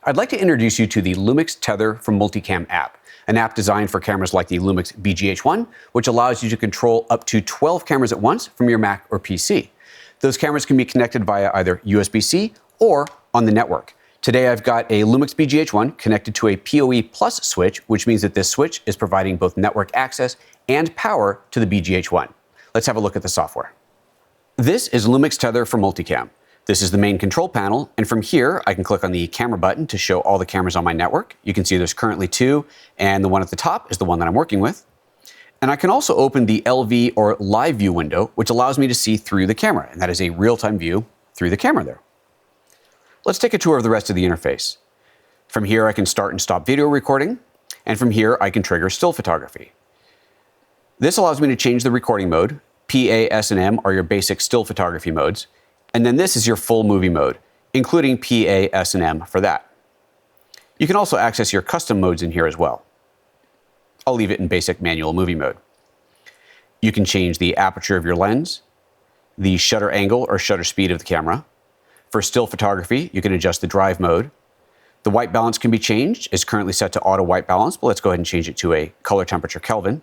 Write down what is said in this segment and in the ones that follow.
I'd like to introduce you to the LUMIX Tether from Multicam app, an app designed for cameras like the LUMIX BGH1, which allows you to control up to 12 cameras at once from your Mac or PC. Those cameras can be connected via either USB-C or on the network. Today I've got a LUMIX BGH1 connected to a PoE Plus switch, which means that this switch is providing both network access and power to the BGH1. Let's have a look at the software. This is LUMIX Tether for Multicam. This is the main control panel, and from here I can click on the camera button to show all the cameras on my network. You can see there's currently 2, and the one at the top is the one that I'm working with. And I can also open the LV or live view window, which allows me to see through the camera, and that is a real-time view through the camera there. Let's take a tour of the rest of the interface. From here I can start and stop video recording, and from here I can trigger still photography. This allows me to change the recording mode. PA, S, and M are your basic still photography modes. And then this is your full movie mode, including PA, S, and M for that. You can also access your custom modes in here as well. I'll leave it in basic manual movie mode. You can change the aperture of your lens, the shutter angle or shutter speed of the camera. For still photography, you can adjust the drive mode. The white balance can be changed. It's currently set to auto white balance, but let's go ahead and change it to a color temperature Kelvin.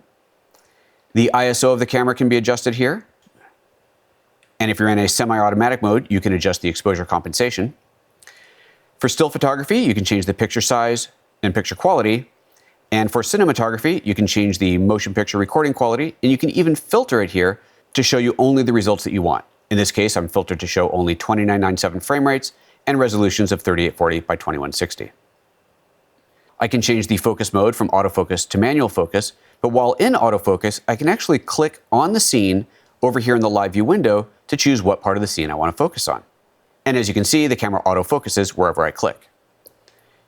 The ISO of the camera can be adjusted here. And if you're in a semi-automatic mode, you can adjust the exposure compensation. For still photography, you can change the picture size and picture quality. And for cinematography, you can change the motion picture recording quality, and you can even filter it here to show you only the results that you want. In this case, I'm filtered to show only 2997 frame rates and resolutions of 3840 by 2160. I can change the focus mode from autofocus to manual focus, but while in autofocus, I can actually click on the scene over here in the live view window to choose what part of the scene I want to focus on. And as you can see, the camera autofocuses wherever I click.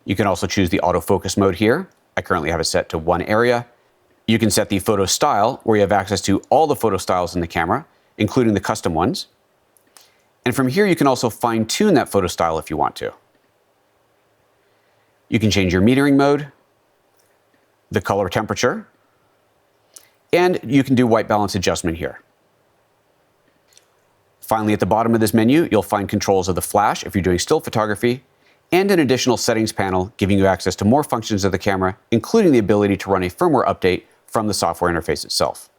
You can also choose the autofocus mode here. I currently have it set to one area. You can set the photo style, where you have access to all the photo styles in the camera, including the custom ones. And from here, you can also fine-tune that photo style if you want to. You can change your metering mode, the color temperature, and you can do white balance adjustment here. Finally, at the bottom of this menu, you'll find controls of the flash if you're doing still photography, and an additional settings panel giving you access to more functions of the camera, including the ability to run a firmware update from the software interface itself.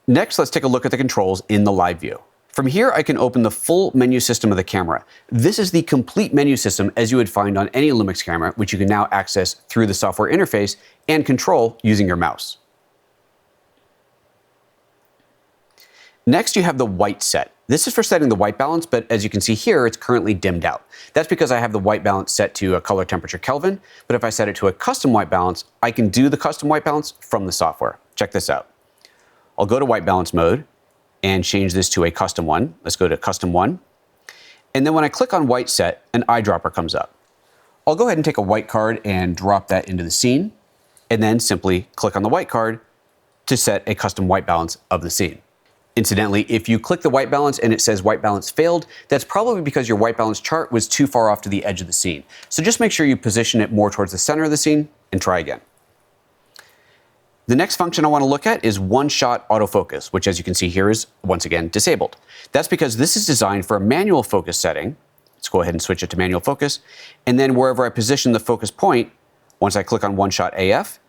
Next, let's take a look at the controls in the live view. From here, I can open the full menu system of the camera. This is the complete menu system as you would find on any LUMIX camera, which you can now access through the software interface and control using your mouse. Next, you have the white set. This is for setting the white balance, but as you can see here, it's currently dimmed out. That's because I have the white balance set to a color temperature Kelvin, but if I set it to a custom white balance, I can do the custom white balance from the software. Check this out. I'll go to white balance mode and change this to a custom one. Let's go to custom one. And then when I click on white set, an eyedropper comes up. I'll go ahead and take a white card and drop that into the scene, and then simply click on the white card to set a custom white balance of the scene. Incidentally, if you click the white balance and it says white balance failed, that's probably because your white balance chart was too far off to the edge of the scene. So just make sure you position it more towards the center of the scene and try again. The next function I want to look at is one-shot autofocus, which as you can see here is once again disabled. That's because this is designed for a manual focus setting. Let's go ahead and switch it to manual focus. And then wherever I position the focus point, once I click on one-shot AF,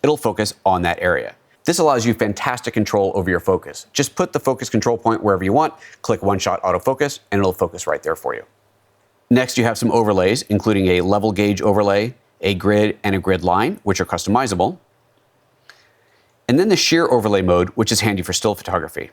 it'll focus on that area. This allows you fantastic control over your focus. Just put the focus control point wherever you want, click one-shot autofocus, and it'll focus right there for you. Next, you have some overlays, including a level gauge overlay, a grid, and a grid line, which are customizable. And then the shear overlay mode, which is handy for still photography.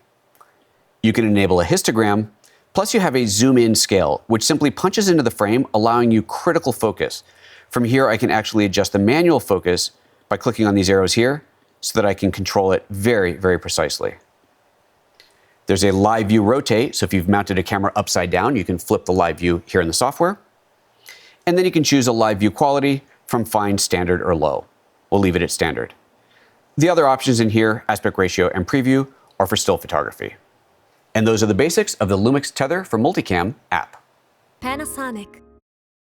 You can enable a histogram, plus you have a zoom in scale, which simply punches into the frame, allowing you critical focus. From here, I can actually adjust the manual focus by clicking on these arrows here, so that I can control it very, very precisely. There's a live view rotate, so if you've mounted a camera upside down, you can flip the live view here in the software. And then you can choose a live view quality from fine, standard, or low. We'll leave it at standard. The other options in here, aspect ratio and preview, are for still photography. And those are the basics of the LUMIX Tether for Multicam app. Panasonic.